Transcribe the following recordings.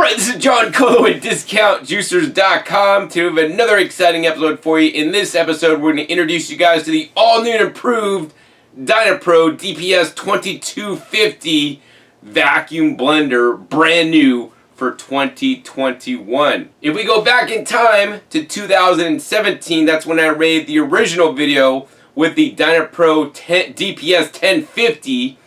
Alright, this is John Colo at DiscountJuicers.com to have another exciting episode for you. In this episode, we're going to introduce you guys to the all-new and improved Dynapro DPS-2250 Vacuum Blender, brand new for 2021. If we go back in time to 2017, that's when I made the original video with the Dynapro DPS-1050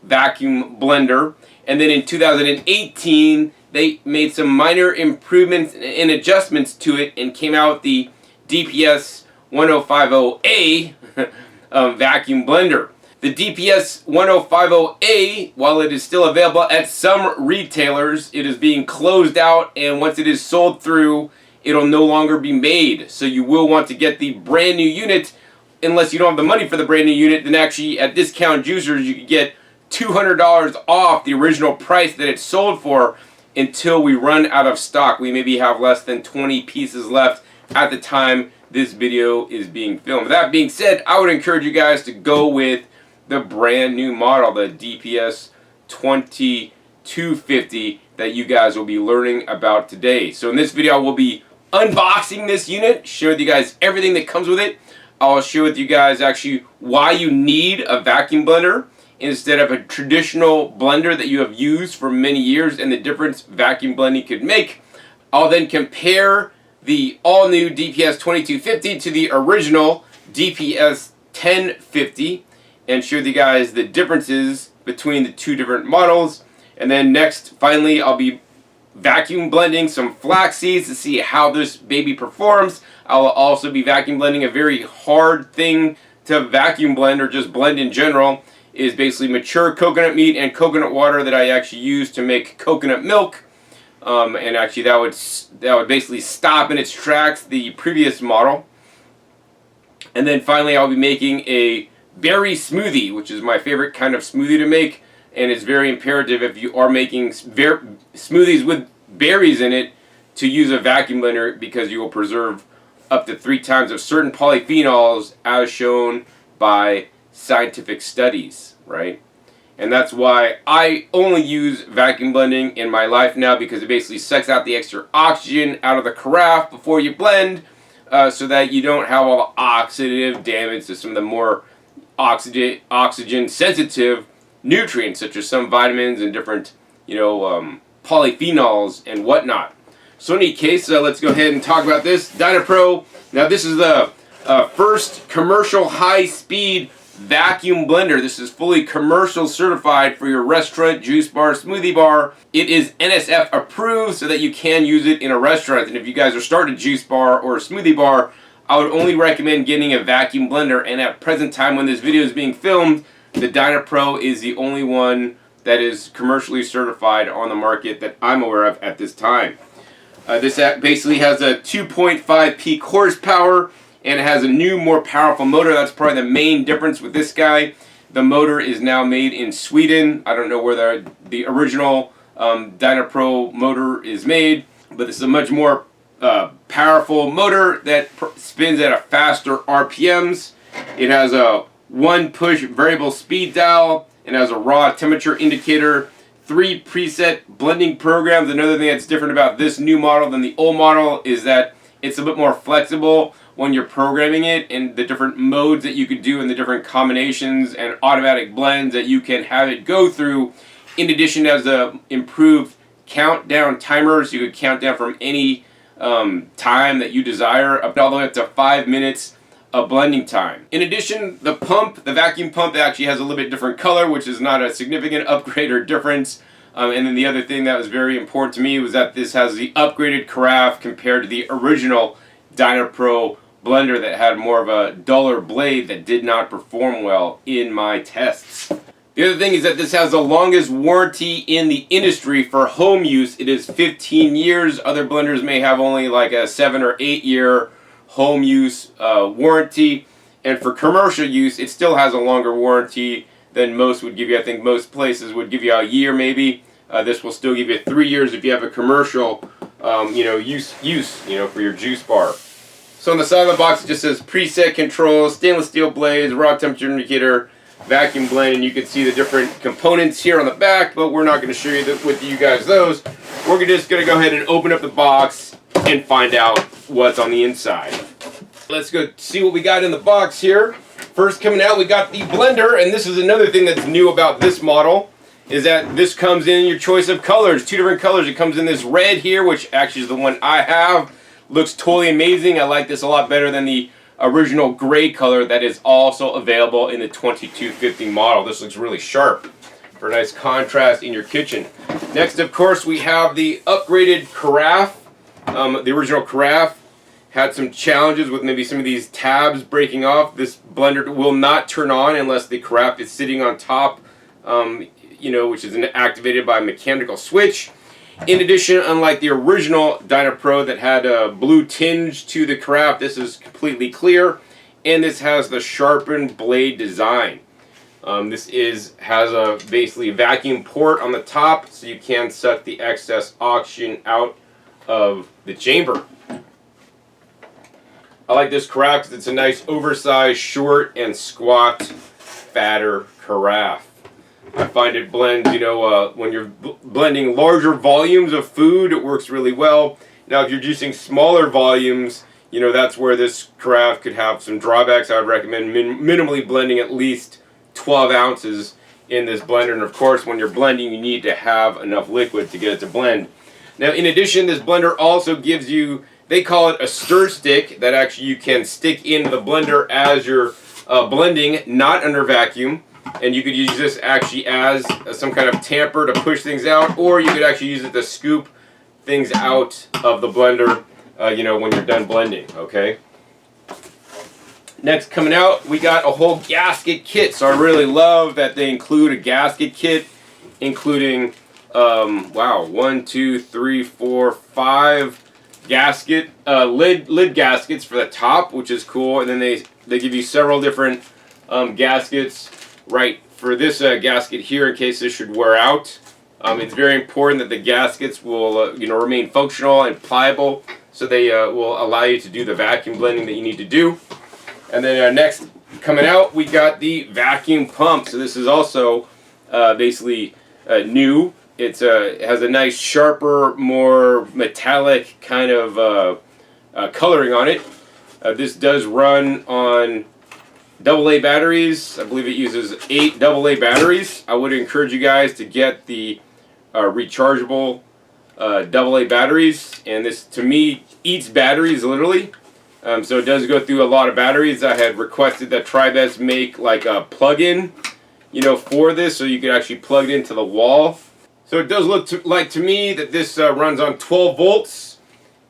Vacuum Blender. And then in 2018, they made some minor improvements and adjustments to it and came out with the DPS-1050A Vacuum Blender. The DPS-1050A, while it is still available at some retailers, it is being closed out, and once it is sold through, it'll no longer be made. So you will want to get the brand new unit. Unless you don't have the money for the brand new unit, then actually at Discount Juicers you can get $200 off the original price that it's sold for until we run out of stock. We maybe have less than 20 pieces left at the time this video is being filmed. With that being said, I would encourage you guys to go with the brand new model, the DPS-2250, that you guys will be learning about today. So in this video, we'll be unboxing this unit, share with you guys everything that comes with it. I'll share with you guys actually why you need a vacuum blender instead of a traditional blender that you have used for many years and the difference vacuum blending could make. I'll then compare the all-new DPS-2250 to the original DPS-1050 and show you guys the differences between the two different models. And then next, finally, I'll be vacuum blending some flax seeds to see how this baby performs. I'll also be vacuum blending a very hard thing to vacuum blend, or just blend in general, is basically mature coconut meat and coconut water that I actually use to make coconut milk. And actually that would basically stop in its tracks the previous model. And then finally I'll be making a berry smoothie, which is my favorite kind of smoothie to make, and it's very imperative if you are making smoothies with berries in it to use a vacuum blender, because you will preserve up to 3 times of certain polyphenols as shown by scientific studies, right? And that's why I only use vacuum blending in my life now, because it basically sucks out the extra oxygen out of the carafe before you blend, so that you don't have all the oxidative damage to some of the more oxygen sensitive nutrients, such as some vitamins and different, polyphenols and whatnot. So in any case, let's go ahead and talk about this Dynapro. Now this is the first commercial high-speed vacuum blender. This is fully commercial certified for your restaurant, juice bar, smoothie bar. It is NSF approved so that you can use it in a restaurant. And if you guys are starting a juice bar or a smoothie bar, I would only recommend getting a vacuum blender. And at present time when this video is being filmed, the Dynapro is the only one that is commercially certified on the market that I'm aware of at this time. This basically has a 2.5 peak horsepower, and it has a new, more powerful motor. That's probably the main difference with this guy. The motor is now made in Sweden. I don't know where the original Dynapro motor is made, but this is a much more powerful motor that spins at a faster RPMs. It has a 1-push variable speed dial. It has a raw temperature indicator, 3 preset blending programs. Another thing that's different about this new model than the old model is that it's a bit more flexible when you're programming it, and the different modes that you could do and the different combinations and automatic blends that you can have it go through. In addition, it has the improved countdown timers. You could count down from any time that you desire, all the way up to 5 minutes of blending time. In addition, the vacuum pump actually has a little bit different color, which is not a significant upgrade or difference. And then the other thing that was very important to me was that this has the upgraded carafe compared to the original Dynapro blender that had more of a duller blade that did not perform well in my tests. The other thing is that this has the longest warranty in the industry for home use. It is 15 years. Other blenders may have only like a 7 or 8 year home use warranty. And for commercial use, it still has a longer warranty than most would give you. I think most places would give you a year maybe. This will still give you 3 years if you have a commercial use for your juice bar. So on the side of the box it just says preset controls, stainless steel blades, raw temperature indicator, vacuum blend, and you can see the different components here on the back, but we're not going to show you with you guys those. we're just going to go ahead and open up the box and find out what's on the inside. Let's go see what we got in the box here. First coming out, we got the blender, and this is another thing that's new about this model, is that this comes in your choice of colors, 2 different colors. It comes in this red here, which actually is the one I have. Looks totally amazing. I like this a lot better than the original gray color that is also available in the 2250 model. This looks really sharp for a nice contrast in your kitchen. Next, of course, we have the upgraded carafe. The original carafe had some challenges with maybe some of these tabs breaking off. This blender will not turn on unless the carafe is sitting on top, which is activated by a mechanical switch. In addition, unlike the original Dynapro that had a blue tinge to the carafe, this is completely clear, and this has the sharpened blade design. This has a basically vacuum port on the top, so you can suck the excess oxygen out of the chamber. I like this carafe because it's a nice oversized, short, and squat, fatter carafe. I find it blends, when you're blending larger volumes of food, it works really well. Now, if you're using smaller volumes, that's where this carafe could have some drawbacks. I would recommend minimally blending at least 12 ounces in this blender. And of course, when you're blending, you need to have enough liquid to get it to blend. Now, in addition, this blender also gives you, they call it a stir stick, that actually you can stick into the blender as you're blending, not under vacuum. And you could use this actually as some kind of tamper to push things out, or you could actually use it to scoop things out of the blender, when you're done blending, okay? Next, coming out, we got a whole gasket kit. So I really love that they include a gasket kit, including, 1, 2, 3, 4, 5 gasket, lid gaskets for the top, which is cool. And then they give you several different gaskets right for this gasket here in case this should wear out. It's very important that the gaskets will remain functional and pliable, so they will allow you to do the vacuum blending that you need to do. And then next coming out, we got the vacuum pump. So this is also basically new. It has a nice sharper, more metallic kind of coloring on it. This does run on AA batteries. I believe it uses 8 AA batteries. I would encourage you guys to get the rechargeable AA batteries, and this to me eats batteries literally. So it does go through a lot of batteries. I had requested that Tribest make like a plug-in, for this, so you could actually plug it into the wall. So it does look like to me that this runs on 12 volts,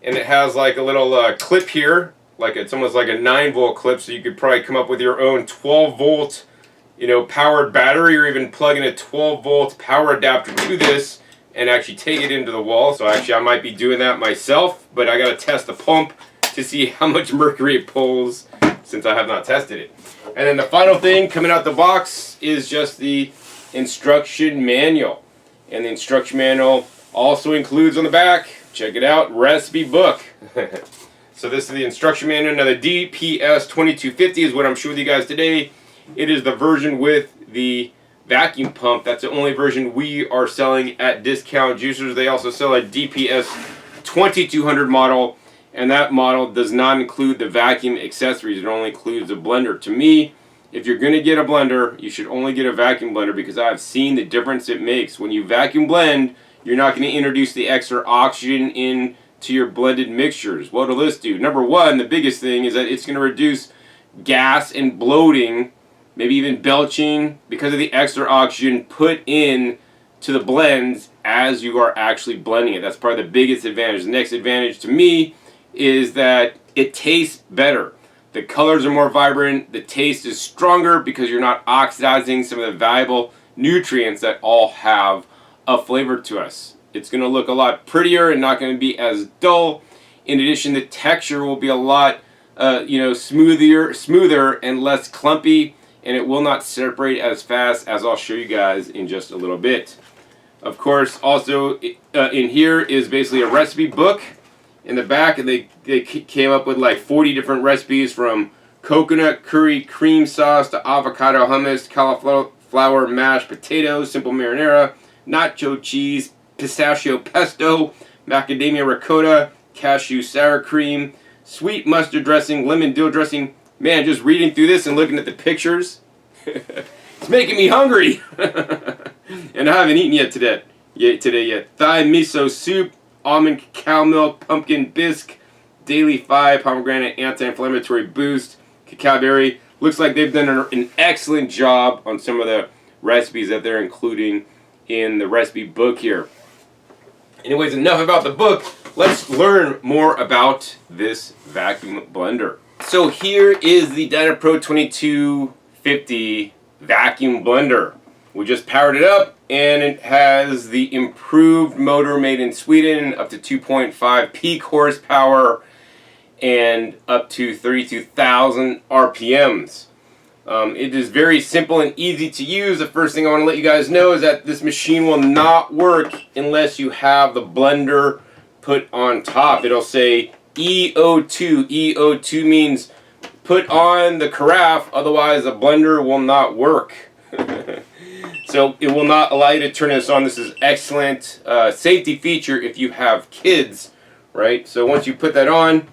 and it has like a little clip here. It's almost like a 9-volt clip, so you could probably come up with your own 12-volt, powered battery, or even plug in a 12-volt power adapter to this and actually take it into the wall. So actually, I might be doing that myself, but I got to test the pump to see how much mercury it pulls, since I have not tested it. And then the final thing coming out the box is just the instruction manual. And the instruction manual also includes on the back, check it out, recipe book. So this is the instruction manual. Now the DPS-2250 is what I'm showing you guys today. It is the version with the vacuum pump. That's the only version we are selling at Discount Juicers. They also sell a DPS-2200 model, and that model does not include the vacuum accessories. It only includes a blender. To me, if you're going to get a blender, you should only get a vacuum blender, because I've seen the difference it makes. When you vacuum blend, you're not going to introduce the extra oxygen in to your blended mixtures. What will this do? Number one, the biggest thing is that it's going to reduce gas and bloating, maybe even belching, because of the extra oxygen put in to the blends as you are actually blending it. That's probably the biggest advantage. The next advantage to me is that it tastes better. The colors are more vibrant, the taste is stronger because you're not oxidizing some of the valuable nutrients that all have a flavor to us. It's going to look a lot prettier and not going to be as dull. In addition, the texture will be a lot smoother and less clumpy, and it will not separate as fast, as I'll show you guys in just a little bit. Of course, also in here is basically a recipe book in the back, and they came up with like 40 different recipes, from coconut curry cream sauce to avocado hummus, cauliflower mashed potatoes, simple marinara, nacho cheese, pistachio pesto, macadamia ricotta, cashew sour cream, sweet mustard dressing, lemon dill dressing. Man, just reading through this and looking at the pictures, it's making me hungry. And I haven't eaten yet today. Thai miso soup, almond cacao milk, pumpkin bisque, daily 5, pomegranate anti-inflammatory boost, cacao berry. Looks like they've done an excellent job on some of the recipes that they're including in the recipe book here. Anyways, enough about the book. Let's learn more about this vacuum blender. So here is the Dynapro 2250 vacuum blender. We just powered it up, and it has the improved motor made in Sweden, up to 2.5 peak horsepower and up to 32,000 RPMs. It is very simple and easy to use. The first thing I want to let you guys know is that this machine will not work unless you have the blender put on top. It'll say EO2. EO2 means put on the carafe, otherwise the blender will not work. So it will not allow you to turn this on. This is excellent safety feature if you have kids, right? So once you put that on,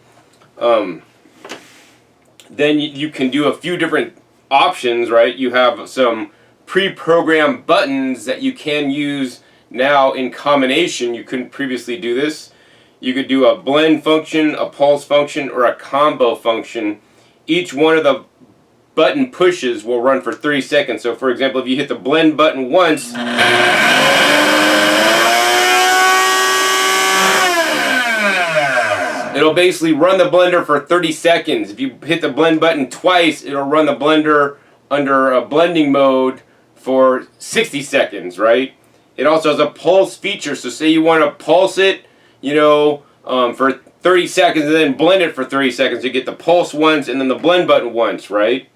then you can do a few different options, right? You have some pre-programmed buttons that you can use now in combination. You couldn't previously do this. You could do a blend function, a pulse function, or a combo function. Each one of the button pushes will run for 30 seconds. So for example, if you hit the blend button once, it'll basically run the blender for 30 seconds. If you hit the blend button twice, it'll run the blender under a blending mode for 60 seconds, right? It also has a pulse feature. So say you want to pulse it, for 30 seconds and then blend it for 30 seconds. You get the pulse once and then the blend button once, right?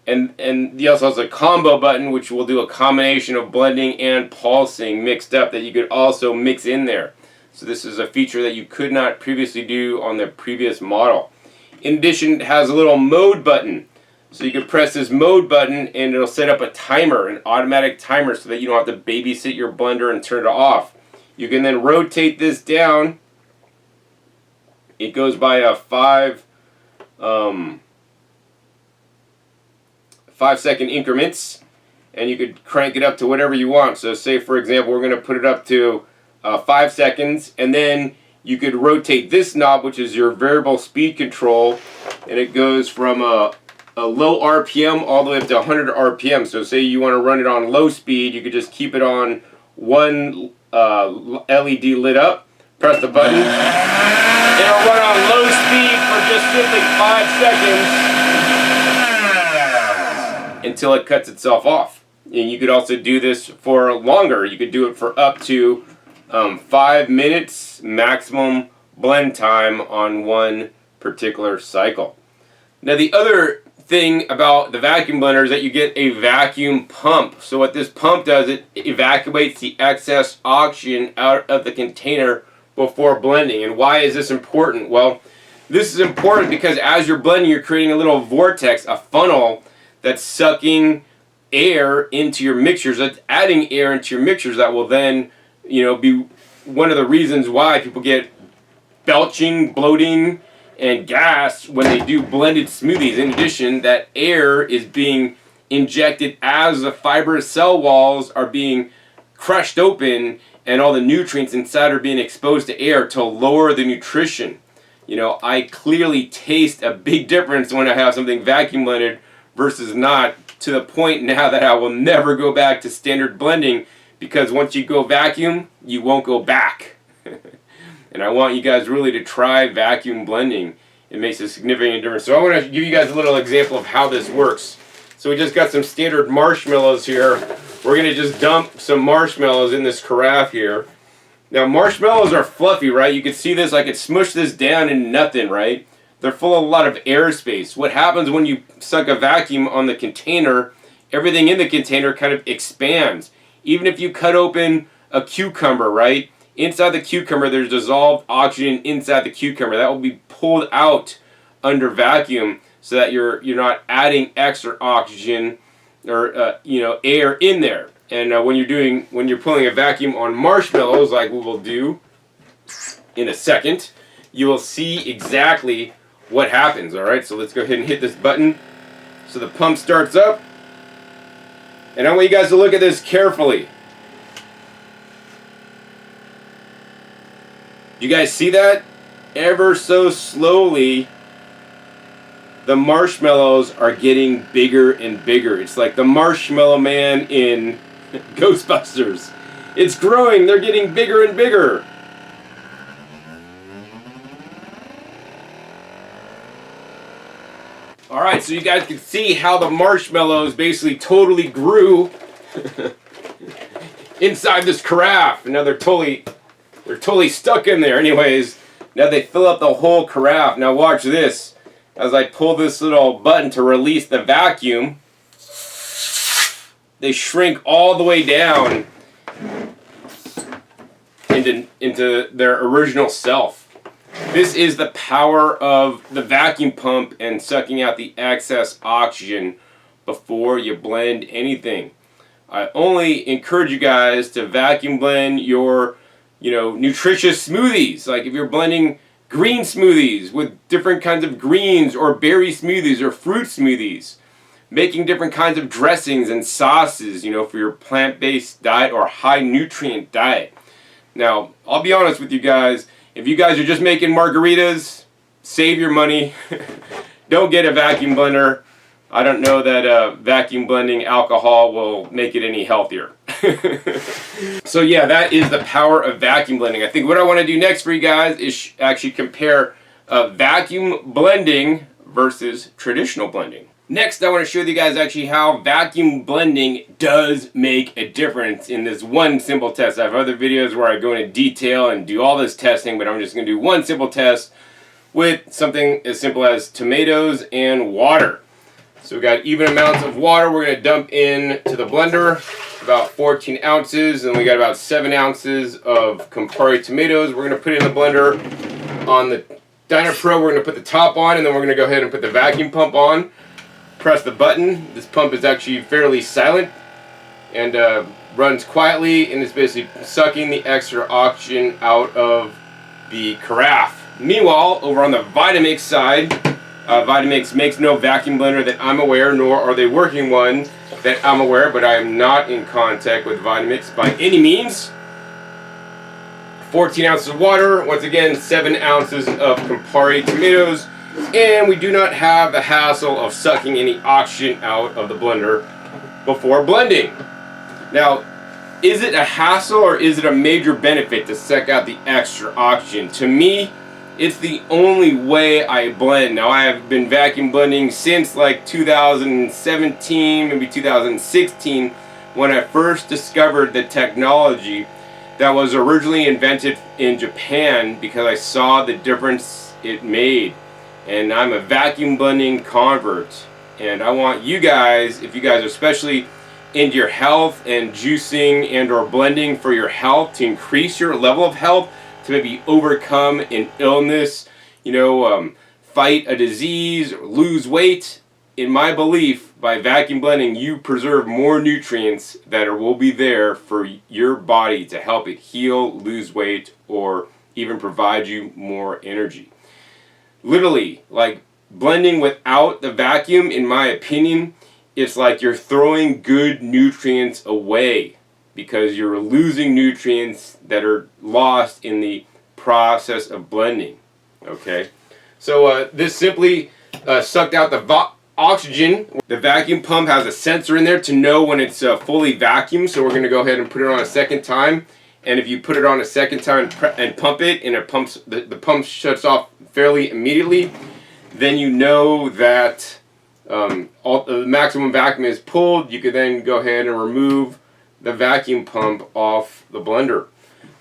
And he also has a combo button, which will do a combination of blending and pulsing mixed up that you could also mix in there. So this is a feature that you could not previously do on the previous model. In addition, it has a little mode button. So you can press this mode button and it'll set up a timer, an automatic timer, so that you don't have to babysit your blender and turn it off. You can then rotate this down. It goes by a 5-second increments, and you could crank it up to whatever you want. So say for example, we're going to put it up to 5 seconds, and then you could rotate this knob, which is your variable speed control, and it goes from a low RPM all the way up to 100 RPM. So say you want to run it on low speed, you could just keep it on one LED lit up, press the button, it'll run on low speed for just simply 5 seconds until it cuts itself off. And you could also do this for longer. You could do it for up to 5 minutes maximum blend time on one particular cycle. Now the other thing about the vacuum blender is that you get a vacuum pump. So what this pump does, it evacuates the excess oxygen out of the container before blending. And why is this important? Well, this is important because as you're blending, you're creating a little vortex, a funnel that's sucking air into your mixtures, that's adding air into your mixtures that will then, be one of the reasons why people get belching, bloating, and gas when they do blended smoothies. In addition, that air is being injected as the fibrous cell walls are being crushed open and all the nutrients inside are being exposed to air to lower the nutrition. I clearly taste a big difference when I have something vacuum blended versus not, to the point now that I will never go back to standard blending, because once you go vacuum, you won't go back. And I want you guys really to try vacuum blending. It makes a significant difference. So I want to give you guys a little example of how this works. So we just got some standard marshmallows here. We're going to just dump some marshmallows in this carafe here. Now marshmallows are fluffy, right? You can see this, I could smush this down into nothing, right? They're full of a lot of airspace. What happens when you suck a vacuum on the container, everything in the container kind of expands. Even if you cut open a cucumber, right? Inside the cucumber, there's dissolved oxygen inside the cucumber. That will be pulled out under vacuum so that you're not adding extra oxygen or air in there. And when you're pulling a vacuum on marshmallows, like we will do in a second, you will see exactly what happens. All right, so let's go ahead and hit this button. So the pump starts up, and I want you guys to look at this carefully. You guys see that? Ever so slowly, the marshmallows are getting bigger and bigger. It's like the Marshmallow Man in Ghostbusters. It's growing. They're getting bigger and bigger. Alright, so you guys can see how the marshmallows basically totally grew inside this carafe. And now they're totally stuck in there. Anyways, now they fill up the whole carafe. Now watch this. As I pull this little button to release the vacuum, they shrink all the way down into their original self. This is the power of the vacuum pump and sucking out the excess oxygen before you blend anything. I only encourage you guys to vacuum blend your, nutritious smoothies. Like if you're blending green smoothies with different kinds of greens, or berry smoothies, or fruit smoothies. Making different kinds of dressings and sauces, for your plant-based diet or high nutrient diet. Now, I'll be honest with you guys. If you guys are just making margaritas, save your money. Don't get a vacuum blender. I don't know that vacuum blending alcohol will make it any healthier. So yeah, that is the power of vacuum blending. I think what I want to do next for you guys is actually compare vacuum blending versus traditional blending. Next, I want to show you guys actually how vacuum blending does make a difference in this one simple test. I have other videos where I go into detail and do all this testing, but I'm just going to do one simple test with something as simple as tomatoes and water. So we've got even amounts of water we're going to dump into the blender, about 14 ounces, and we got about 7 ounces of Campari tomatoes. We're going to put it in the blender. On the Dynapro, we're going to put the top on, and then we're going to go ahead and put the vacuum pump on. Press the button. This pump is actually fairly silent and runs quietly, and it's basically sucking the extra oxygen out of the carafe. Meanwhile, over on the Vitamix side, Vitamix makes no vacuum blender that I'm aware, nor are they working one that I'm aware, but I am not in contact with Vitamix by any means. 14 ounces of water, once again 7 ounces of Campari tomatoes, and we do not have the hassle of sucking any oxygen out of the blender before blending. Now, is it a hassle or is it a major benefit to suck out the extra oxygen? To me, it's the only way I blend. Now, I have been vacuum blending since like 2017, maybe 2016, when I first discovered the technology that was originally invented in Japan because I saw the difference it made. And I'm a vacuum blending convert. And I want you guys, if you guys are especially into your health and juicing and or blending for your health to increase your level of health, to maybe overcome an illness, fight a disease, or lose weight. In my belief, by vacuum blending, you preserve more nutrients that will be there for your body to help it heal, lose weight, or even provide you more energy. Literally, like blending without the vacuum, in my opinion, it's like you're throwing good nutrients away because you're losing nutrients that are lost in the process of blending. Okay, so this simply sucked out the oxygen. The vacuum pump has a sensor in there to know when it's fully vacuumed, so we're going to go ahead and put it on a second time. And if you put it on a second time and pump it, and it pumps, the pump shuts off fairly immediately, then you know that the maximum vacuum is pulled. You could then go ahead and remove the vacuum pump off the blender.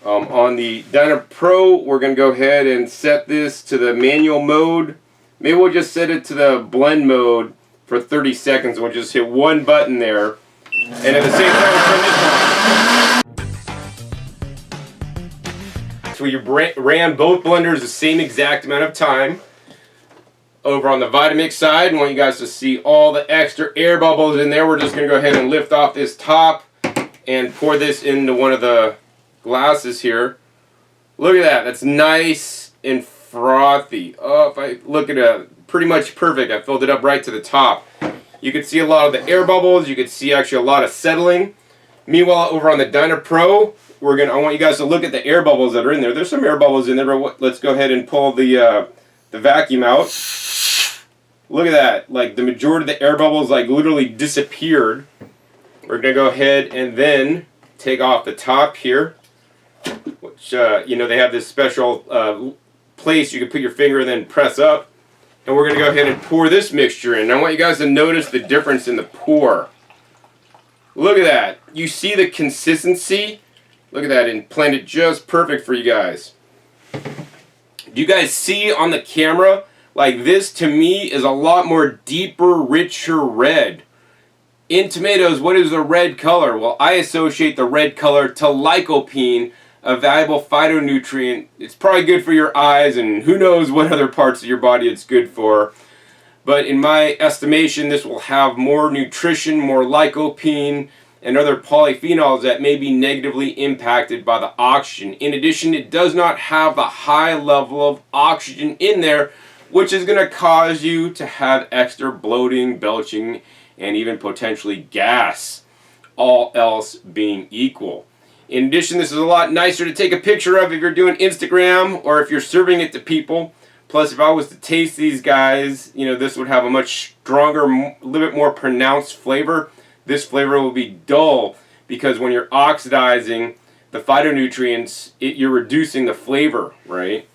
On the Dynapro, we're going to go ahead and set this to the manual mode. Maybe we'll just set it to the blend mode for 30 seconds. We'll just hit one button there, and at the same time we'll turn this on. So you ran both blenders the same exact amount of time. Over on the Vitamix side, I want you guys to see all the extra air bubbles in there. We're just going to go ahead and lift off this top, and pour this into one of the glasses here. Look at that. That's nice and frothy. Oh, if I look at it, pretty much perfect. I filled it up right to the top. You can see a lot of the air bubbles. You can see actually a lot of settling. Meanwhile, over on the Dynapro, I want you guys to look at the air bubbles that are in there. There's some air bubbles in there, but let's go ahead and pull the vacuum out. Look at that. Like, the majority of the air bubbles like literally disappeared. We're going to go ahead and then take off the top here, which, you know, they have this special place you can put your finger and then press up. And we're going to go ahead and pour this mixture in. And I want you guys to notice the difference in the pour. Look at that. You see the consistency? Look at that, and blend it just perfect for you guys. Do you guys see on the camera? Like, this to me is a lot more deeper, richer red. In tomatoes, what is the red color? Well, I associate the red color to lycopene, a valuable phytonutrient. It's probably good for your eyes, and who knows what other parts of your body it's good for. But in my estimation, this will have more nutrition, more lycopene, and other polyphenols that may be negatively impacted by the oxygen. In addition, it does not have the high level of oxygen in there, which is going to cause you to have extra bloating, belching, and even potentially gas, all else being equal. In addition, this is a lot nicer to take a picture of if you're doing Instagram or if you're serving it to people. Plus, if I was to taste these guys, you know, this would have a much stronger, a little bit more pronounced flavor. This flavor will be dull because when you're oxidizing the phytonutrients, you're reducing the flavor, right?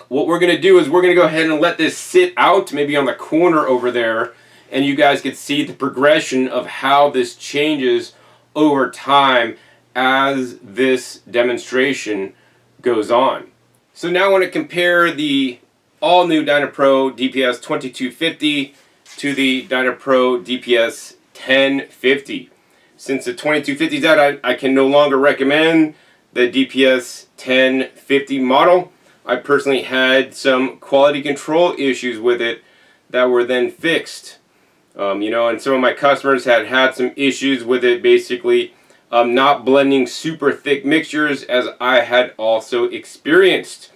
What we're going to do is we're going to go ahead and let this sit out, maybe on the corner over there, and you guys can see the progression of how this changes over time as this demonstration goes on. So now I want to compare the all-new Dynapro DPS-2250 to the Dynapro DPS-1050. Since the 2250 is out, I can no longer recommend the DPS-1050 model. I personally had some quality control issues with it that were then fixed. You know, and some of my customers had some issues with it, basically not blending super thick mixtures, as I had also experienced.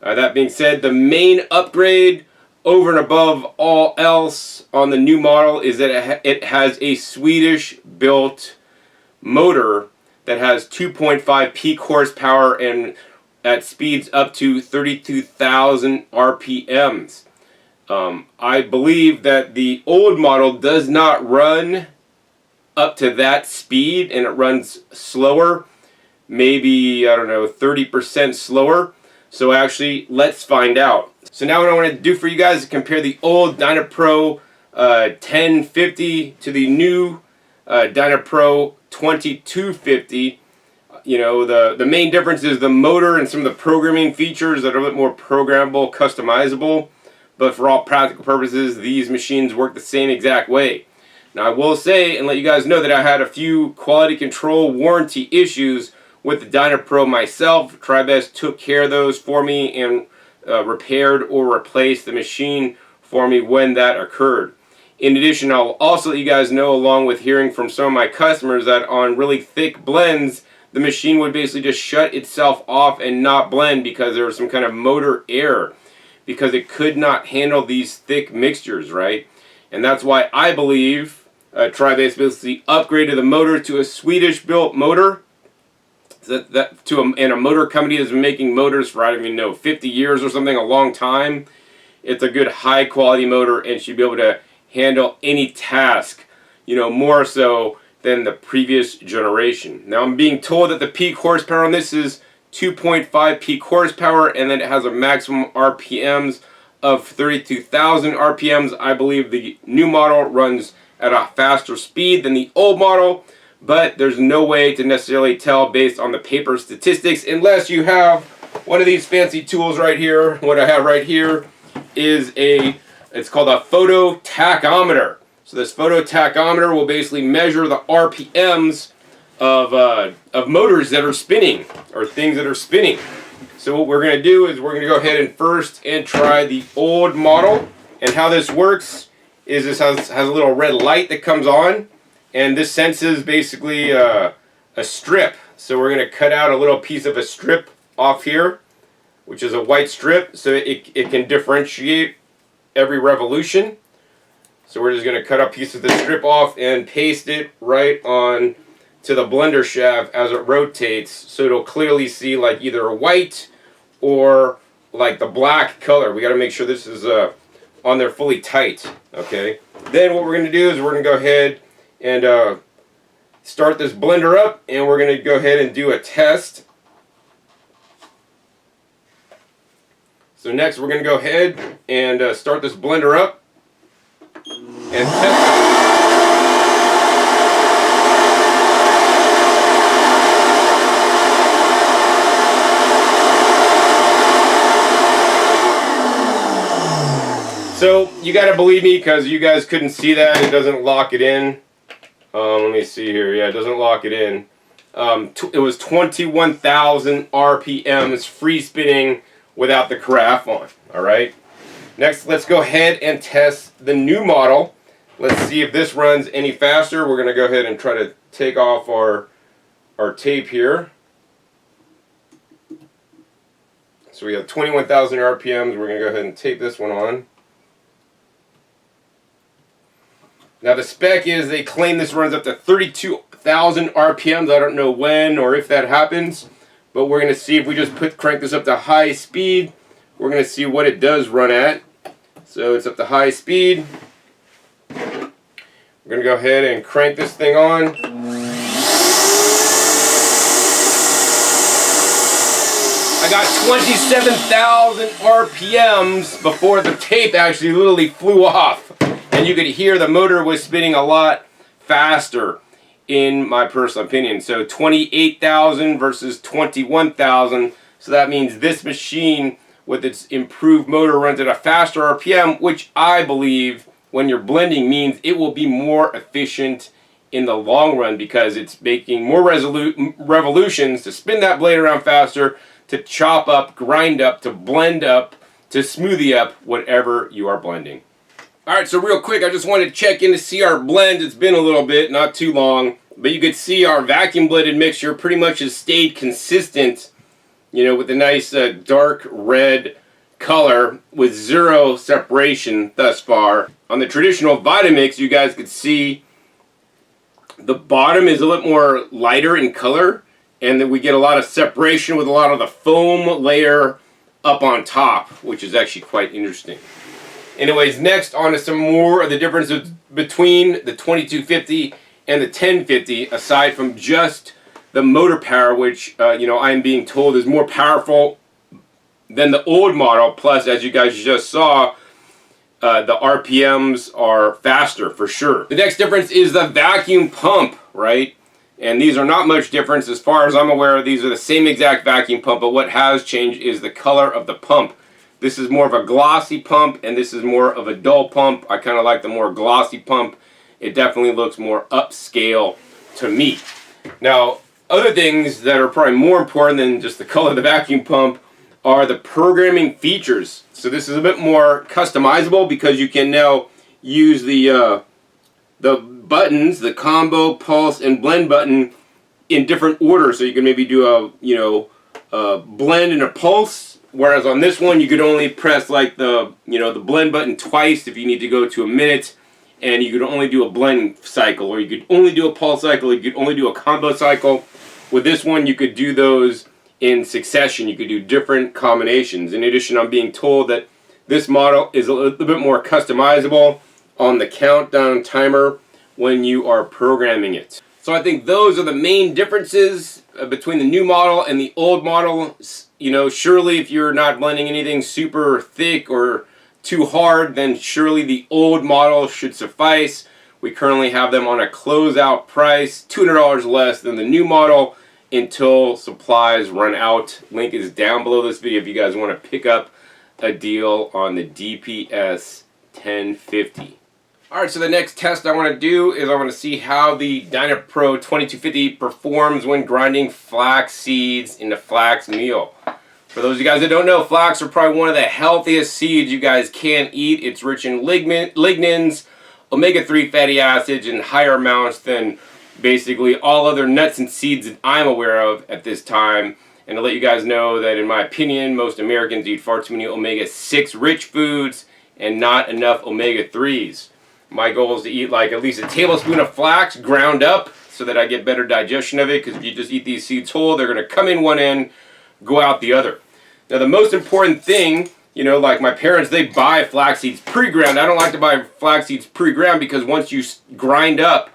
That being said, the main upgrade over and above all else on the new model is that it has a Swedish built motor that has 2.5 peak horsepower and at speeds up to 32,000 RPMs. I believe that the old model does not run up to that speed, and it runs slower, maybe, I don't know, 30% slower. So actually, let's find out. So now what I want to do for you guys is compare the old Dynapro 1050 to the new Dynapro 2250. You know, the main difference is the motor and some of the programming features that are a bit more programmable, customizable. But for all practical purposes, these machines work the same exact way. Now, I will say and let you guys know that I had a few quality control warranty issues with the Dynapro myself. TriBest took care of those for me and repaired or replaced the machine for me when that occurred. In addition, I'll also let you guys know, along with hearing from some of my customers, that on really thick blends, the machine would basically just shut itself off and not blend because there was some kind of motor error, because it could not handle these thick mixtures, right? And that's why I believe TriBase basically upgraded the motor to a Swedish-built motor, and a motor company that's been making motors for, I don't even know, 50 years or something, a long time. It's a good high-quality motor and should be able to handle any task, you know, more so than the previous generation. Now, I'm being told that the peak horsepower on this is 2.5 peak horsepower, and then it has a maximum RPMs of 32,000 RPMs. I believe the new model runs at a faster speed than the old model, but there's no way to necessarily tell based on the paper statistics unless you have one of these fancy tools right here. What I have right here is it's called a photo tachometer. So this photo tachometer will basically measure the RPMs of motors that are spinning, or things that are spinning. So what we're going to do is we're going to go ahead and first try the old model. And how this works is this has a little red light that comes on, And this senses basically a strip. So we're going to cut out a little piece of a strip off here, which is a white strip, so it can differentiate every revolution. So we're just going to cut a piece of the strip off and paste it right on to the blender shaft as it rotates, so it'll clearly see like either a white or like the black color. We got to make sure this is on there fully tight. Okay. Then what we're going to do is we're going to go ahead and start this blender up, and we're going to go ahead and do a test. So next we're going to go ahead and start this blender up and test it. So you got to believe me, because you guys couldn't see that. It doesn't lock it in. Let me see here. Yeah, it doesn't lock it in. It was 21,000 RPMs free spinning without the carafe on. Alright. Next, let's go ahead and test the new model. Let's see if this runs any faster. We're going to go ahead and try to take off our tape here. So we have 21,000 RPMs. We're going to go ahead and tape this one on. Now the spec is they claim this runs up to 32,000 RPMs. I don't know when or if that happens, but we're going to see if we just crank this up to high speed. We're going to see what it does run at. So it's up to high speed. We're going to go ahead and crank this thing on. I got 27,000 RPMs before the tape actually literally flew off. And you could hear the motor was spinning a lot faster, in my personal opinion. So 28,000 versus 21,000. So that means this machine with its improved motor runs at a faster RPM, which I believe when you're blending means it will be more efficient in the long run, because it's making more revolutions to spin that blade around faster, to chop up, grind up, to blend up, to smoothie up whatever you are blending. Alright, so real quick, I just wanted to check in to see our blend. It's been a little bit, not too long, but you could see our vacuum blended mixture pretty much has stayed consistent, you know, with a nice dark red color with zero separation thus far. On the traditional Vitamix, you guys could see the bottom is a little more lighter in color, and then we get a lot of separation with a lot of the foam layer up on top, which is actually quite interesting. Anyways, next on to some more of the differences between the 2250 and the 1050, aside from just the motor power, which you know, I'm being told is more powerful than the old model. Plus, as you guys just saw, the RPMs are faster for sure. The next difference is the vacuum pump, right? And these are not much difference as far as I'm aware. These are the same exact vacuum pump, but what has changed is the color of the pump. This is more of a glossy pump, and this is more of a dull pump. I kind of like the more glossy pump. It definitely looks more upscale to me. Now, other things that are probably more important than just the color of the vacuum pump are the programming features. So this is a bit more customizable, because you can now use the buttons, the combo, pulse, and blend button in different orders. So you can maybe do a blend and a pulse. Whereas on this one, you could only press like the blend button twice if you need to go to a minute, and you could only do a blend cycle, or you could only do a pulse cycle, or you could only do a combo cycle. With this one, you could do those in succession. You could do different combinations. In addition, I'm being told that this model is a little bit more customizable on the countdown timer when you are programming it. So I think those are the main differences between the new model and the old model. You know, surely if you're not blending anything super thick or too hard, then surely the old model should suffice. We currently have them on a closeout price, $200 less than the new model until supplies run out. Link is down below this video if you guys want to pick up a deal on the DPS-1050. Alright, so the next test I want to do is I want to see how the Dynapro 2250 performs when grinding flax seeds into flax meal. For those of you guys that don't know, flax are probably one of the healthiest seeds you guys can eat. It's rich in lignans, omega-3 fatty acids in higher amounts than basically all other nuts and seeds that I'm aware of at this time. And to let you guys know that in my opinion, most Americans eat far too many omega-6 rich foods and not enough omega-3s. My goal is to eat like at least a tablespoon of flax ground up so that I get better digestion of it, because if you just eat these seeds whole, they're going to come in one end, go out the other. Now the most important thing, you know, like my parents, they buy flax seeds pre-ground. I don't like to buy flax seeds pre-ground because once you grind up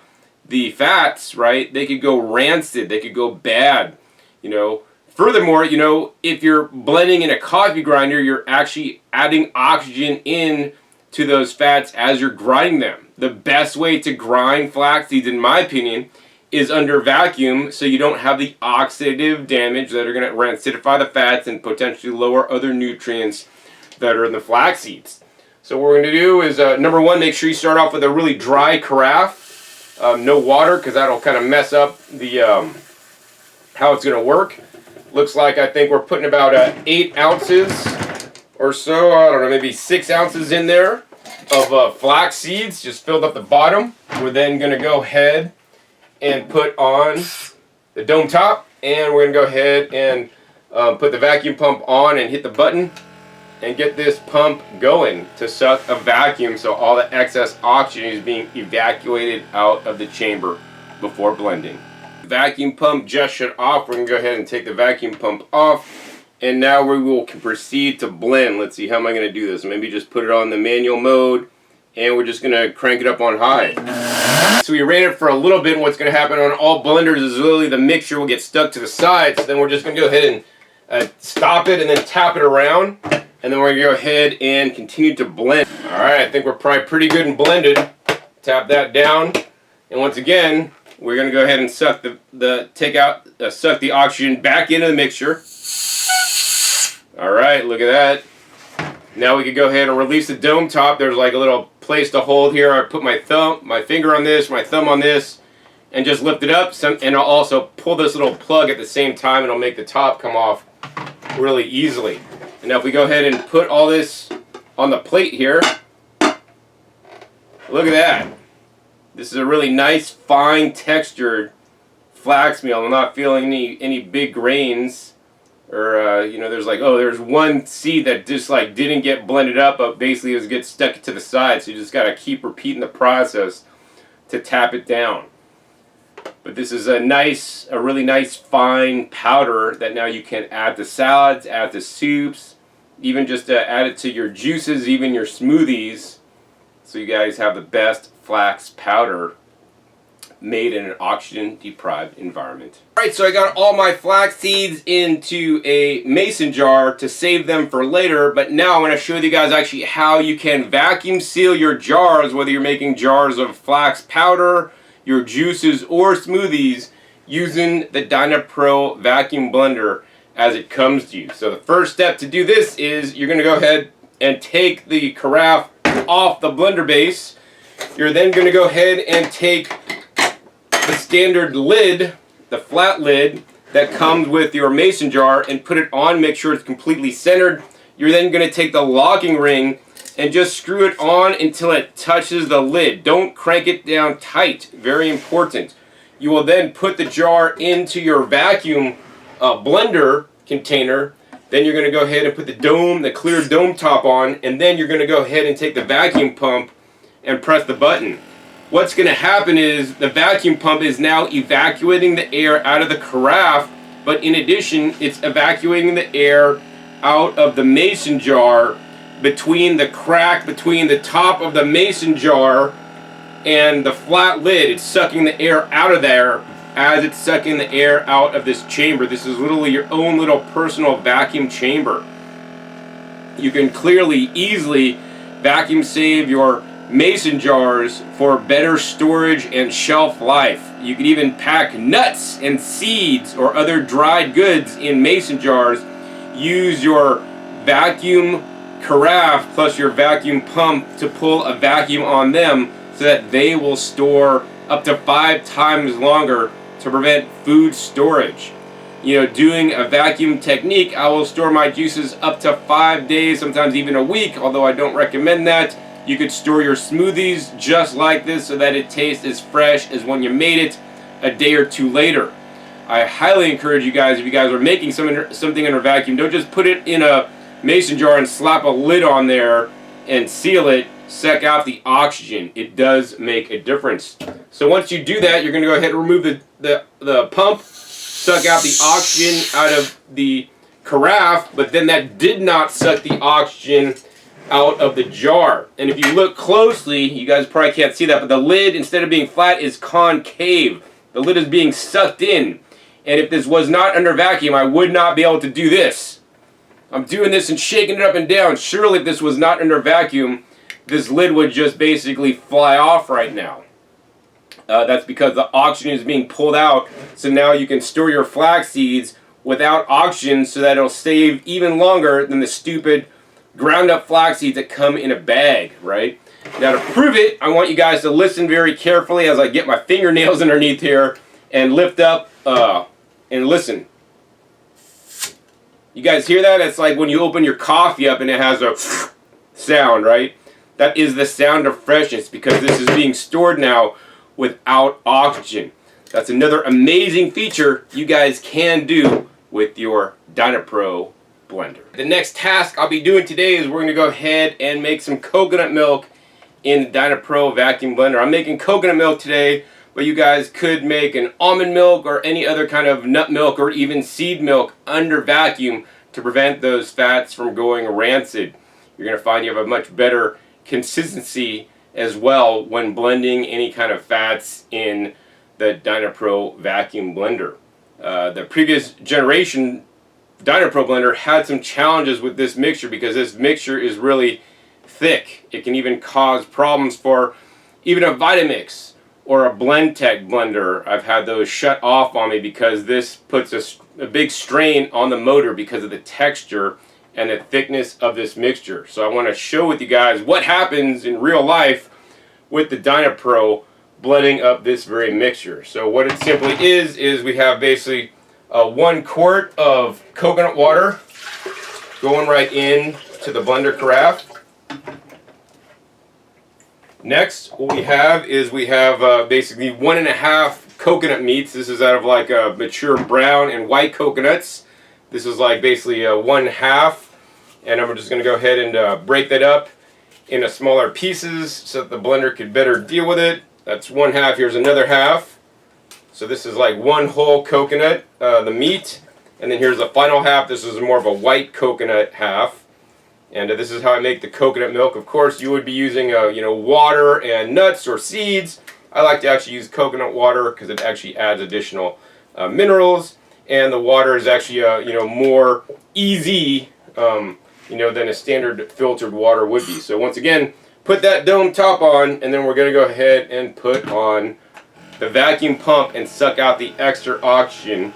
the fats, right, they could go rancid, they could go bad, you know. Furthermore, you know, if you're blending in a coffee grinder, you're actually adding oxygen in to those fats as you're grinding them. The best way to grind flax seeds, in my opinion, is under vacuum, so you don't have the oxidative damage that are going to rancidify the fats and potentially lower other nutrients that are in the flax seeds. So what we're going to do is, number one, make sure you start off with a really dry carafe. No water, because that'll kind of mess up the how it's going to work. Looks like I think we're putting about 8 ounces or so, I don't know, maybe 6 ounces in there of flax seeds, just filled up the bottom. We're then going to go ahead and put on the dome top, and we're going to go ahead and put the vacuum pump on and hit the button and get this pump going to suck a vacuum so all the excess oxygen is being evacuated out of the chamber before blending. The vacuum pump just shut off. We're going to go ahead and take the vacuum pump off, and now we will proceed to blend. Let's see, how am I going to do this? Maybe just put it on the manual mode, and we're just going to crank it up on high. So we ran it for a little bit, and what's going to happen on all blenders is literally the mixture will get stuck to the sides. So then we're just going to go ahead and stop it and then tap it around, and then we're going to go ahead and continue to blend. Alright, I think we're probably pretty good and blended. Tap that down, and once again, we're going to go ahead and suck suck the oxygen back into the mixture. Alright, look at that. Now we can go ahead and release the dome top. There's like a little place to hold here. I put my finger on this, my thumb on this, and just lift it up. And I'll also pull this little plug at the same time, and it'll make the top come off really easily. And now if we go ahead and put all this on the plate here, look at that. This is a really nice, fine textured flax meal. I'm not feeling any big grains. Or, you know, there's one seed that just like didn't get blended up, but basically it gets stuck to the side. So you just got to keep repeating the process to tap it down. But this is a really nice fine powder that now you can add to salads, add to soups, even just add it to your juices, even your smoothies. So you guys have the best flax powder made in an oxygen-deprived environment. Alright, so I got all my flax seeds into a mason jar to save them for later, but now I want to show you guys actually how you can vacuum seal your jars, whether you're making jars of flax powder, your juices, or smoothies, using the Dynapro Vacuum Blender as it comes to you. So the first step to do this is you're going to go ahead and take the carafe off the blender base. You're then going to go ahead and take the standard lid, the flat lid that comes with your mason jar, and put it on, make sure it's completely centered. You're then going to take the locking ring and just screw it on until it touches the lid. Don't crank it down tight, very important. You will then put the jar into your vacuum blender container. Then you're going to go ahead and put the clear dome top on, and then you're going to go ahead and take the vacuum pump and press the button. What's going to happen is the vacuum pump is now evacuating the air out of the carafe, but in addition, it's evacuating the air out of the mason jar between the crack between the top of the mason jar and the flat lid. It's sucking the air out of there as it's sucking the air out of this chamber. This is literally your own little personal vacuum chamber. You can easily vacuum save your mason jars for better storage and shelf life. You can even pack nuts and seeds or other dried goods in mason jars. Use your vacuum carafe plus your vacuum pump to pull a vacuum on them so that they will store up to 5 times longer to prevent food storage. You know, doing a vacuum technique, I will store my juices up to 5 days, sometimes even a week, although I don't recommend that. You could store your smoothies just like this so that it tastes as fresh as when you made it a day or two later. I highly encourage you guys, if you guys are making something under vacuum, don't just put it in a mason jar and slap a lid on there and seal it. Suck out the oxygen. It does make a difference. So once you do that, you're going to go ahead and remove the pump, suck out the oxygen out of the carafe, but then that did not suck the oxygen out of the jar. And if you look closely, you guys probably can't see that, but the lid, instead of being flat, is concave. The lid is being sucked in. And if this was not under vacuum, I would not be able to do this. I'm doing this and shaking it up and down. Surely if this was not under vacuum, this lid would just basically fly off right now. That's because the oxygen is being pulled out. So now you can store your flax seeds without oxygen so that it'll save even longer than the stupid ground up flax seeds that come in a bag, right? Now to prove it, I want you guys to listen very carefully as I get my fingernails underneath here and lift up and listen. You guys hear that? It's like when you open your coffee up and it has a sound, right? That is the sound of freshness because this is being stored now without oxygen. That's another amazing feature you guys can do with your Dynapro blender. The next task I'll be doing today is we're going to go ahead and make some coconut milk in the Dynapro Vacuum Blender. I'm making coconut milk today, but you guys could make an almond milk or any other kind of nut milk or even seed milk under vacuum to prevent those fats from going rancid. You're going to find you have a much better consistency as well when blending any kind of fats in the Dynapro Vacuum Blender. The previous generation Dynapro blender had some challenges with this mixture because this mixture is really thick. It can even cause problems for even a Vitamix or a Blendtec blender. I've had those shut off on me because this puts a big strain on the motor because of the texture and the thickness of this mixture. So I want to show with you guys what happens in real life with the Dynapro blending up this very mixture. So what it simply is we have basically 1 quart of coconut water going right in to the blender carafe. Next, what we have is basically 1.5 coconut meats. This is out of like mature brown and white coconuts. This is like basically 1/2, and I'm just going to go ahead and break that up into smaller pieces so that the blender could better deal with it. That's 1/2. Here's another 1/2. So this is like 1 whole coconut, the meat, and then here's the final 1/2. This is more of a white coconut 1/2. And this is how I make the coconut milk. Of course, you would be using water and nuts or seeds. I like to actually use coconut water because it actually adds additional minerals, and the water is actually more easy than a standard filtered water would be. So once again, put that dome top on, and then we're going to go ahead and put on the vacuum pump and suck out the extra oxygen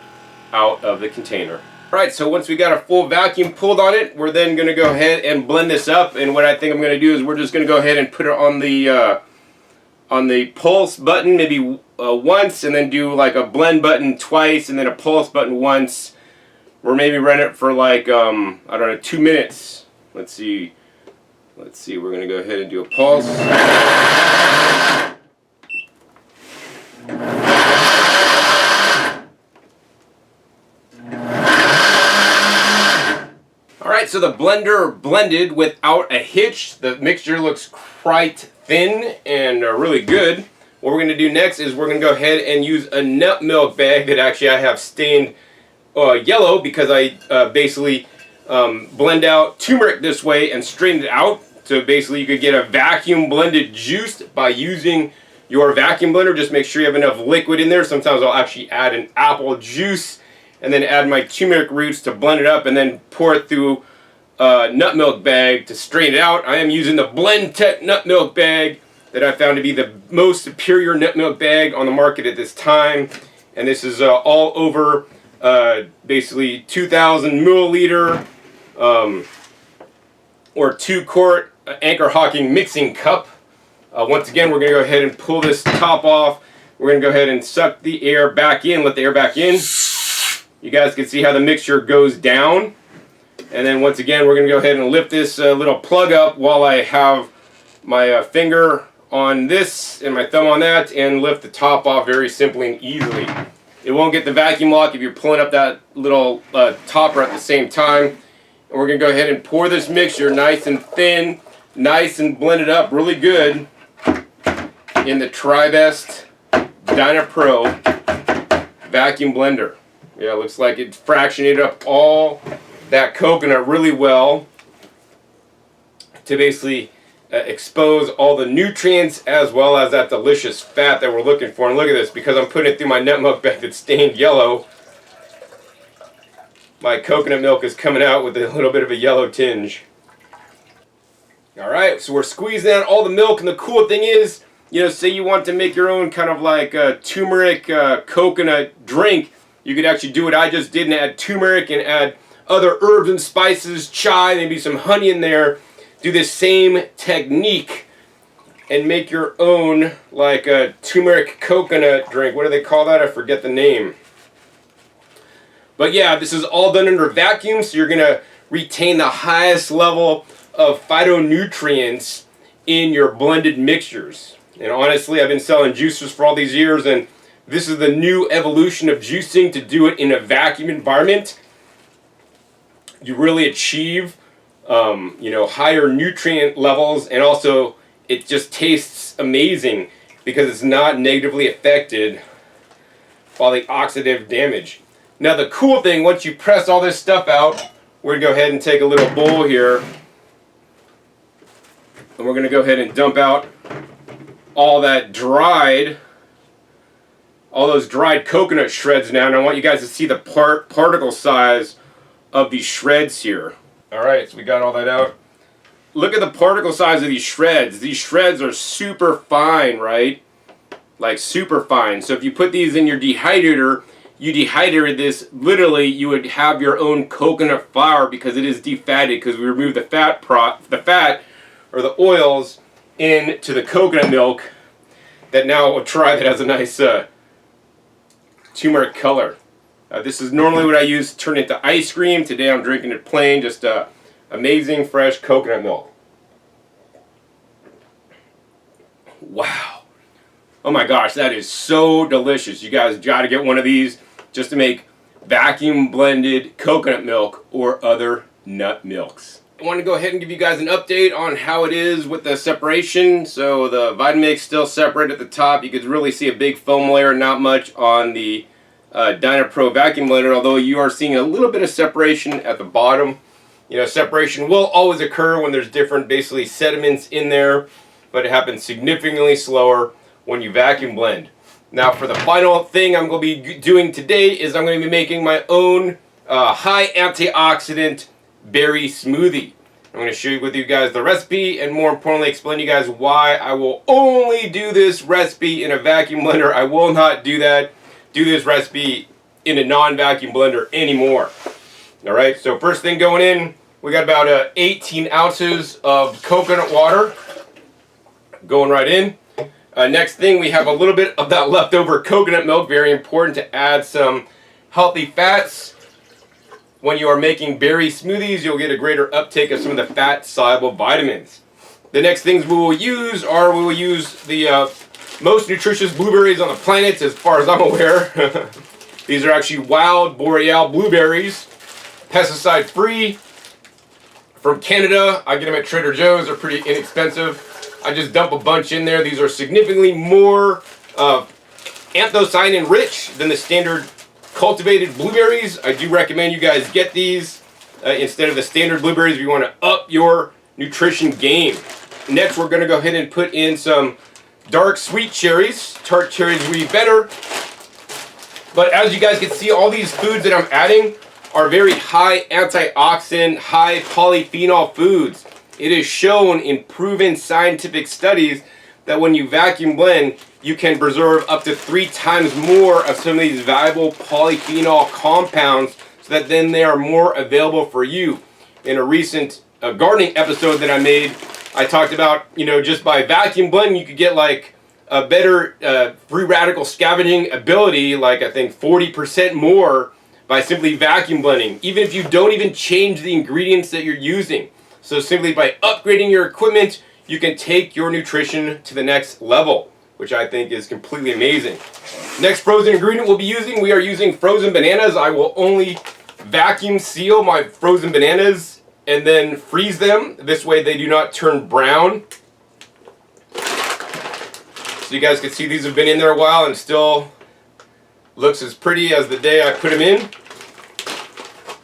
out of the container. Alright, so once we got a full vacuum pulled on it, we're then going to go ahead and blend this up. And what I think I'm going to do is we're just going to go ahead and put it on the pulse button maybe once, and then do like a blend button twice, and then a pulse button once. Or maybe run it for like, I don't know, 2 minutes. Let's see. We're going to go ahead and do a pulse. Alright, so the blender blended without a hitch. The mixture looks quite thin and really good. What we're going to do next is we're going to go ahead and use a nut milk bag that actually I have stained yellow because I basically blend out turmeric this way and strain it out. So basically you could get a vacuum blended juice by using your vacuum blender. Just make sure you have enough liquid in there. Sometimes I'll actually add an apple juice and then add my turmeric roots to blend it up and then pour it through a nut milk bag to strain it out. I am using the Blendtec nut milk bag that I found to be the most superior nut milk bag on the market at this time. And this is all over basically 2,000 milliliter or 2 quart Anchor Hocking mixing cup. Once again, we're going to go ahead and pull this top off. We're going to go ahead and suck the air back in, let the air back in. You guys can see how the mixture goes down. And then once again, we're going to go ahead and lift this little plug up while I have my finger on this and my thumb on that and lift the top off very simply and easily. It won't get the vacuum lock if you're pulling up that little topper at the same time. And we're going to go ahead and pour this mixture nice and thin, nice and blended up really good in the TriBest Dynapro Vacuum Blender. Yeah, it looks like it fractionated up all that coconut really well to basically expose all the nutrients as well as that delicious fat that we're looking for. And look at this, because I'm putting it through my nut milk bag that's stained yellow, my coconut milk is coming out with a little bit of a yellow tinge. Alright, so we're squeezing out all the milk, and the cool thing is, you know, say you want to make your own kind of like a turmeric coconut drink, you could actually do what I just did and add turmeric and add other herbs and spices, chai, maybe some honey in there. Do this same technique and make your own like a turmeric coconut drink. What do they call that? I forget the name. But yeah, this is all done under vacuum, so you're going to retain the highest level of phytonutrients in your blended mixtures. And honestly, I've been selling juicers for all these years, and this is the new evolution of juicing, to do it in a vacuum environment. You really achieve you know, higher nutrient levels, and also it just tastes amazing because it's not negatively affected by the oxidative damage. Now the cool thing, once you press all this stuff out, we're going to go ahead and take a little bowl here, and we're going to go ahead and dump out all that all those dried coconut shreds now. And I want you guys to see the particle size of these shreds here. Alright, so we got all that out. Look at the particle size of these shreds. These shreds are super fine, right? Like super fine. So if you put these in your dehydrator, you dehydrated this, literally you would have your own coconut flour because it is defatted, because we remove the fat or the oils into the coconut milk that now will try that has a nice turmeric color. This is normally what I use to turn into ice cream. Today I'm drinking it plain, just amazing fresh coconut milk. Wow. Oh my gosh, that is so delicious. You guys got to get one of these just to make vacuum blended coconut milk or other nut milks. I want to go ahead and give you guys an update on how it is with the separation. So the Vitamix still separate at the top. You could really see a big foam layer, not much on the Dynapro Vacuum Blender, although you are seeing a little bit of separation at the bottom. You know, separation will always occur when there's different basically sediments in there, but it happens significantly slower when you vacuum blend. Now for the final thing I'm going to be doing today is I'm going to be making my own high antioxidant berry smoothie. I'm going to share with you guys the recipe, and more importantly explain to you guys why I will only do this recipe in a vacuum blender. I will not do this recipe in a non-vacuum blender anymore. Alright, so first thing going in, we got about 18 ounces of coconut water going right in. Next thing, we have a little bit of that leftover coconut milk. Very important to add some healthy fats. When you are making berry smoothies, you'll get a greater uptake of some of the fat-soluble vitamins. The next things we will use the most nutritious blueberries on the planet, as far as I'm aware. These are actually wild boreal blueberries, pesticide-free, from Canada. I get them at Trader Joe's. They're pretty inexpensive. I just dump a bunch in there. These are significantly more anthocyanin rich than the standard cultivated blueberries. I do recommend you guys get these instead of the standard blueberries if you want to up your nutrition game. Next, we're going to go ahead and put in some dark sweet cherries. Tart cherries would be better. But as you guys can see, all these foods that I'm adding are very high antioxidant, high polyphenol foods. It is shown in proven scientific studies that when you vacuum blend, you can preserve up to 3 times more of some of these valuable polyphenol compounds, so that then they are more available for you. In a recent gardening episode that I made, I talked about, you know, just by vacuum blending, you could get like a better free radical scavenging ability, like I think 40% more by simply vacuum blending, even if you don't even change the ingredients that you're using. So simply by upgrading your equipment, you can take your nutrition to the next level, which I think is completely amazing. Next frozen ingredient we'll be using, we are using frozen bananas. I will only vacuum seal my frozen bananas and then freeze them. This way they do not turn brown. So you guys can see these have been in there a while and still looks as pretty as the day I put them in.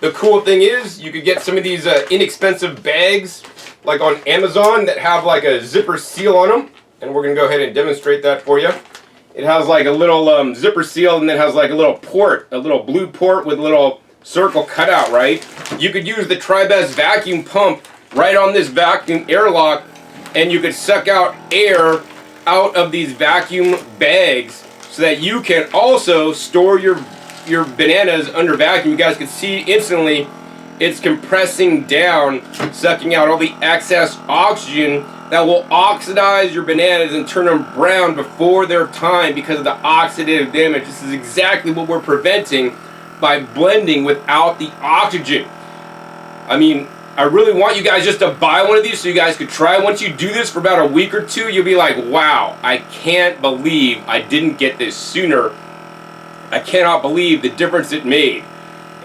The cool thing is you could get some of these inexpensive bags like on Amazon that have like a zipper seal on them. And we're going to go ahead and demonstrate that for you. It has like a little zipper seal and then has like a little port, a little blue port with a little circle cutout, right? You could use the Tri-Best vacuum pump right on this vacuum airlock and you could suck out air out of these vacuum bags so that you can also store your bananas under vacuum. You guys can see instantly it's compressing down, sucking out all the excess oxygen that will oxidize your bananas and turn them brown before their time because of the oxidative damage. This is exactly what we're preventing by blending without the oxygen. I mean, I really want you guys just to buy one of these so you guys could try. Once you do this for about a week or two, you'll be like, wow, I can't believe I didn't get this sooner. I cannot believe the difference it made.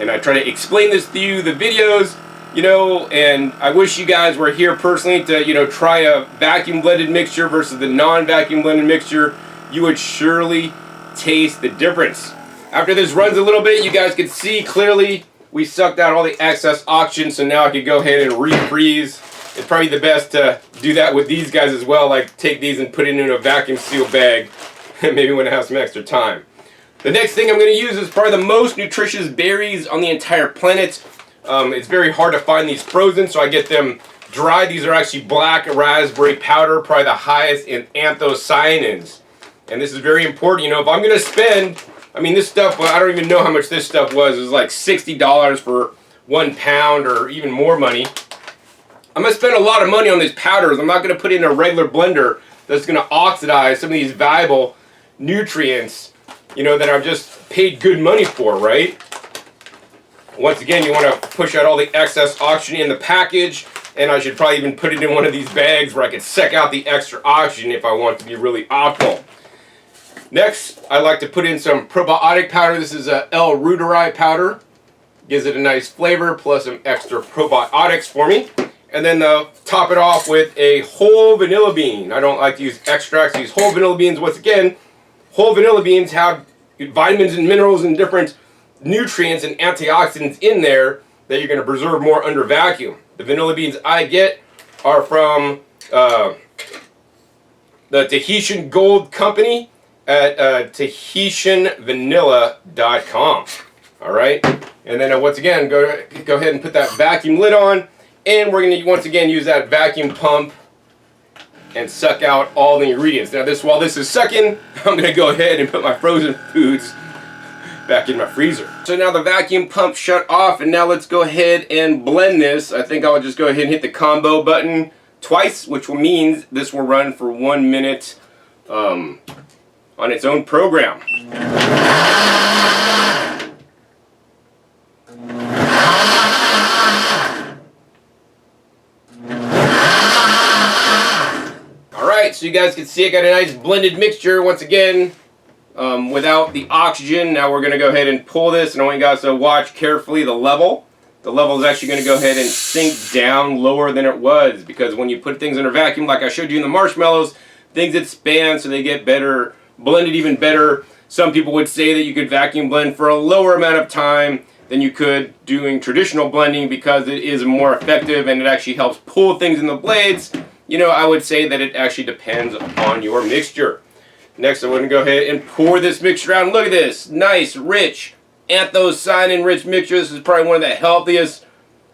And I try to explain this to you, the videos, you know, and I wish you guys were here personally to, you know, try a vacuum blended mixture versus the non-vacuum blended mixture. You would surely taste the difference. After this runs a little bit, you guys can see clearly we sucked out all the excess oxygen, so now I can go ahead and refreeze. It's probably the best to do that with these guys as well, like take these and put it in a vacuum seal bag, maybe when I have some extra time. The next thing I'm going to use is probably the most nutritious berries on the entire planet. It's very hard to find these frozen, so I get them dry. These are actually black raspberry powder, probably the highest in anthocyanins. And this is very important. You know, if I'm going to spend, I mean, this stuff, well, I don't even know how much this stuff was. It was like $60 for 1 pound or even more money. I'm going to spend a lot of money on these powders. I'm not going to put it in a regular blender that's going to oxidize some of these valuable nutrients, you know, that I've just paid good money for, right? Once again, you want to push out all the excess oxygen in the package, and I should probably even put it in one of these bags where I could suck out the extra oxygen if I want to be really optimal. Next, I like to put in some probiotic powder. This is a L-reuteri powder. Gives it a nice flavor, plus some extra probiotics for me. And then top it off with a whole vanilla bean. I don't like to use extracts. I use whole vanilla beans. Once again, whole vanilla beans have vitamins and minerals and different nutrients and antioxidants in there that you're going to preserve more under vacuum. The vanilla beans I get are from the Tahitian Gold Company at TahitianVanilla.com. Alright, and then once again, go ahead and put that vacuum lid on, and we're going to once again use that vacuum pump and suck out all the ingredients. Now while this is sucking, I'm going to go ahead and put my frozen foods back in my freezer. So now the vacuum pump shut off, and now let's go ahead and blend this. I think I'll just go ahead and hit the combo button twice, which means this will run for 1 minute on its own program. Alright, so you guys can see I got a nice blended mixture once again. Without the oxygen. Now we're going to go ahead and pull this, and I want you guys to watch carefully the level. The level is actually going to go ahead and sink down lower than it was, because when you put things under vacuum, like I showed you in the marshmallows, things expand so they get better, blended even better. Some people would say that you could vacuum blend for a lower amount of time than you could doing traditional blending because it is more effective and it actually helps pull things in the blades. You know, I would say that it actually depends upon your mixture. Next, I'm going to go ahead and pour this mixture out. And look at this. Nice, rich, anthocyanin-rich mixture. This is probably one of the healthiest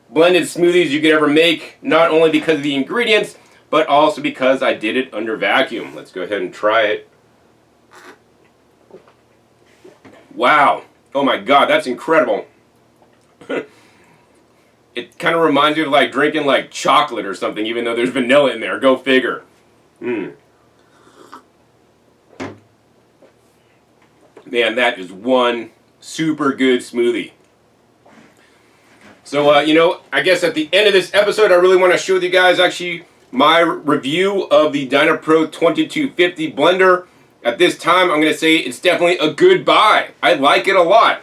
blended smoothies you could ever make. Not only because of the ingredients, but also because I did it under vacuum. Let's go ahead and try it. Wow. Oh my God, that's incredible. It kind of reminds me of like drinking like chocolate or something, even though there's vanilla in there. Go figure. Man, that is one super good smoothie. So, you know, I guess at the end of this episode, I really want to show you guys actually my review of the Dynapro 2250 blender. At this time, I'm going to say it's definitely a good buy. I like it a lot.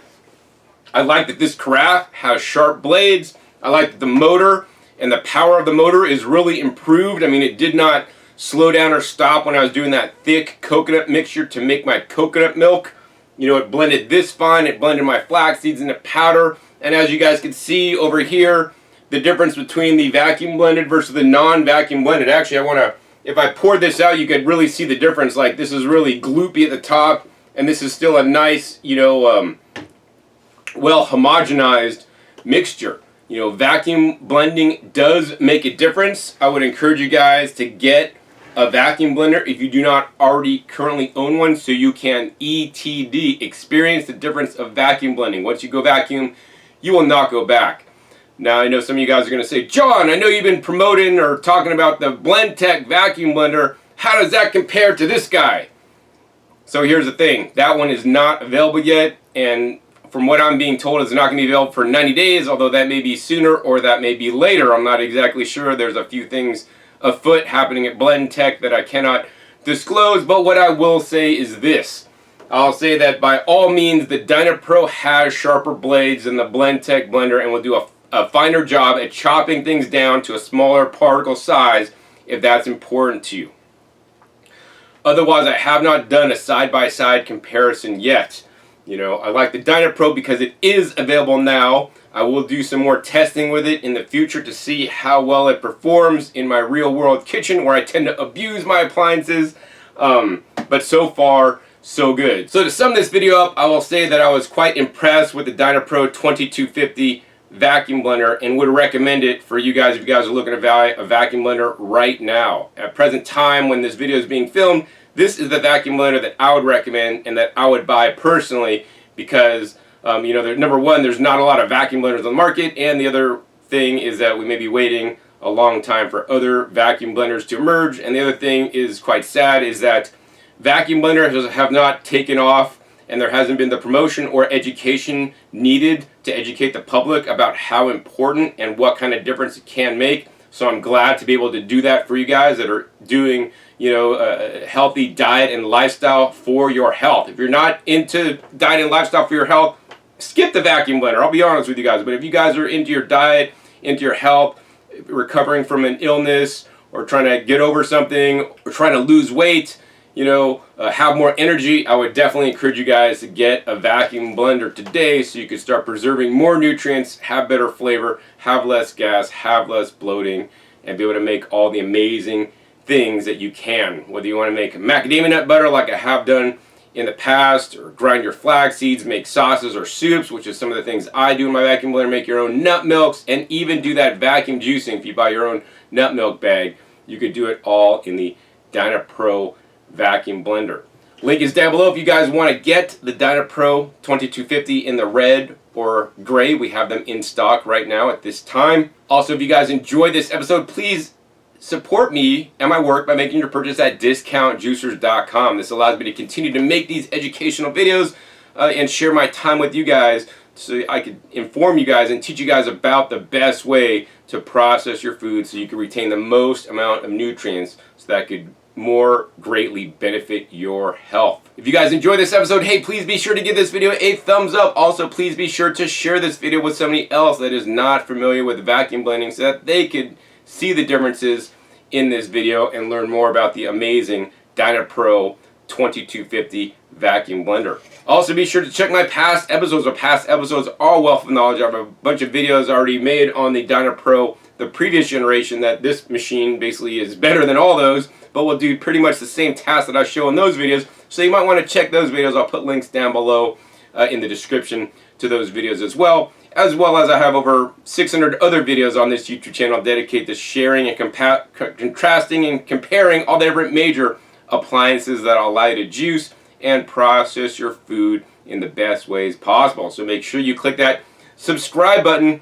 I like that this carafe has sharp blades. I like that the motor and the power of the motor is really improved. I mean, it did not slow down or stop when I was doing that thick coconut mixture to make my coconut milk. You know, it blended this fine. It blended my flax seeds into powder. And as you guys can see over here, the difference between the vacuum blended versus the non-vacuum blended. Actually, I want to, if I poured this out, you could really see the difference. Like, this is really gloopy at the top, and this is still a nice, you know, well homogenized mixture. You know, vacuum blending does make a difference. I would encourage you guys to get a vacuum blender if you do not already currently own one, so you can ETD, experience the difference of vacuum blending. Once you go vacuum, you will not go back. Now, I know some of you guys are going to say, John, I know you've been promoting or talking about the BlendTech vacuum blender. How does that compare to this guy? So here's the thing. That one is not available yet, and from what I'm being told, it's not going to be available for 90 days, although that may be sooner or that may be later. I'm not exactly sure. There's a few things afoot happening at BlendTech that I cannot disclose, but what I will say is this. I'll say that by all means, the Dynapro has sharper blades than the BlendTech blender and will do a finer job at chopping things down to a smaller particle size if that's important to you. Otherwise, I have not done a side-by-side comparison yet. You know, I like the Dynapro because it is available now. I will do some more testing with it in the future to see how well it performs in my real-world kitchen where I tend to abuse my appliances. But so far, so good. So to sum this video up, I will say that I was quite impressed with the Dynapro 2250 vacuum blender and would recommend it for you guys if you guys are looking to buy a vacuum blender right now. At present time, when this video is being filmed, this is the vacuum blender that I would recommend and that I would buy personally because, you know, number one, there's not a lot of vacuum blenders on the market, and the other thing is that we may be waiting a long time for other vacuum blenders to emerge, and the other thing is quite sad is that vacuum blenders have not taken off, and there hasn't been the promotion or education needed to educate the public about how important and what kind of difference it can make. So I'm glad to be able to do that for you guys that are doing, you know, a healthy diet and lifestyle for your health. If you're not into diet and lifestyle for your health, skip the vacuum blender. I'll be honest with you guys. But if you guys are into your diet, into your health, recovering from an illness, or trying to get over something, or trying to lose weight, you know, have more energy, I would definitely encourage you guys to get a vacuum blender today so you can start preserving more nutrients, have better flavor, have less gas, have less bloating, and be able to make all the amazing things that you can. Whether you want to make macadamia nut butter like I have done in the past, or grind your flax seeds, make sauces or soups, which is some of the things I do in my vacuum blender, make your own nut milks, and even do that vacuum juicing. If you buy your own nut milk bag, you could do it all in the Dynapro vacuum blender. Link is down below if you guys want to get the Dynapro 2250 in the red or gray. We have them in stock right now at this time. Also, if you guys enjoyed this episode, please support me and my work by making your purchase at discountjuicers.com. This allows me to continue to make these educational videos and share my time with you guys so I could inform you guys and teach you guys about the best way to process your food so you can retain the most amount of nutrients so that could more greatly benefit your health. If you guys enjoyed this episode, hey, please be sure to give this video a thumbs up. Also, please be sure to share this video with somebody else that is not familiar with vacuum blending so that they could see the differences in this video and learn more about the amazing Dynapro 2250 vacuum blender. Also, be sure to check my past episodes. Our past episodes are wealth of knowledge. I have a bunch of videos already made on the Dynapro, the previous generation, that this machine basically is better than all those, but we'll do pretty much the same tasks that I show in those videos. So you might want to check those videos. I'll put links down below in the description to those videos as well as I have over 600 other videos on this YouTube channel dedicated to sharing and contrasting and comparing all the different major appliances that allow you to juice and process your food in the best ways possible. So make sure you click that subscribe button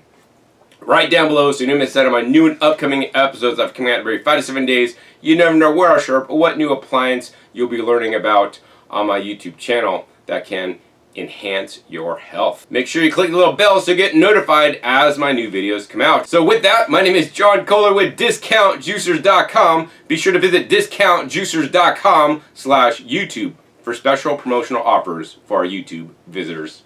right down below so you don't miss out on my new and upcoming episodes that are coming out every 5 to 7 days. You never know where I'll show up or what new appliance you'll be learning about on my YouTube channel that can enhance your health. Make sure you click the little bell so you get notified as my new videos come out. So with that, my name is John Kohler with DiscountJuicers.com. Be sure to visit DiscountJuicers.com/YouTube for special promotional offers for our YouTube visitors.